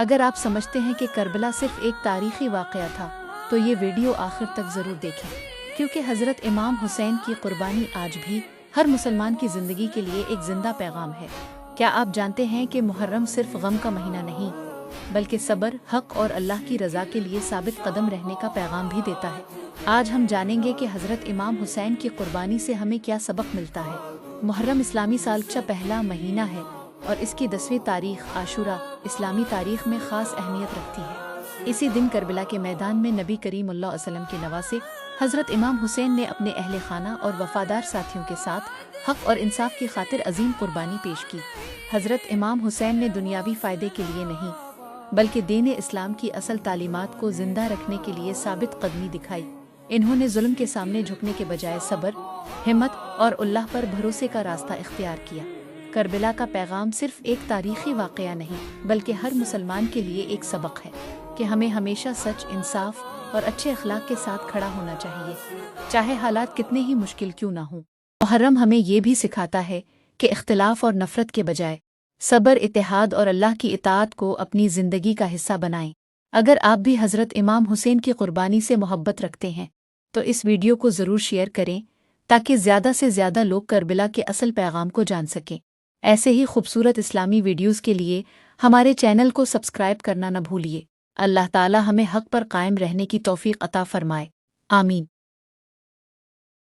اگر آپ سمجھتے ہیں کہ کربلا صرف ایک تاریخی واقعہ تھا تو یہ ویڈیو آخر تک ضرور دیکھیں، کیونکہ حضرت امام حسین کی قربانی آج بھی ہر مسلمان کی زندگی کے لیے ایک زندہ پیغام ہے۔ کیا آپ جانتے ہیں کہ محرم صرف غم کا مہینہ نہیں بلکہ صبر، حق اور اللہ کی رضا کے لیے ثابت قدم رہنے کا پیغام بھی دیتا ہے؟ آج ہم جانیں گے کہ حضرت امام حسین کی قربانی سے ہمیں کیا سبق ملتا ہے۔ محرم اسلامی سال کا پہلا مہینہ ہے اور اس کی 10ویں تاریخ عاشورہ اسلامی تاریخ میں خاص اہمیت رکھتی ہے۔ اسی دن کربلا کے میدان میں نبی کریم صلی اللہ علیہ وسلم کے نواسے حضرت امام حسین نے اپنے اہل خانہ اور وفادار ساتھیوں کے ساتھ حق اور انصاف کی خاطر عظیم قربانی پیش کی۔ حضرت امام حسین نے دنیاوی فائدے کے لیے نہیں بلکہ دین اسلام کی اصل تعلیمات کو زندہ رکھنے کے لیے ثابت قدمی دکھائی۔ انہوں نے ظلم کے سامنے جھکنے کے بجائے صبر، ہمت اور اللہ پر بھروسے کا راستہ اختیار کیا۔ کربلا کا پیغام صرف ایک تاریخی واقعہ نہیں بلکہ ہر مسلمان کے لیے ایک سبق ہے کہ ہمیں ہمیشہ سچ، انصاف اور اچھے اخلاق کے ساتھ کھڑا ہونا چاہیے، چاہے حالات کتنے ہی مشکل کیوں نہ ہوں۔ محرم ہمیں یہ بھی سکھاتا ہے کہ اختلاف اور نفرت کے بجائے صبر، اتحاد اور اللہ کی اطاعت کو اپنی زندگی کا حصہ بنائیں۔ اگر آپ بھی حضرت امام حسین کی قربانی سے محبت رکھتے ہیں تو اس ویڈیو کو ضرور شیئر کریں تاکہ زیادہ سے زیادہ لوگ کربلا کے اصل پیغام کو جان سکیں۔ ایسے ہی خوبصورت اسلامی ویڈیوز کے لیے ہمارے چینل کو سبسکرائب کرنا نہ بھولیے۔ اللہ تعالی ہمیں حق پر قائم رہنے کی توفیق عطا فرمائے۔ آمین۔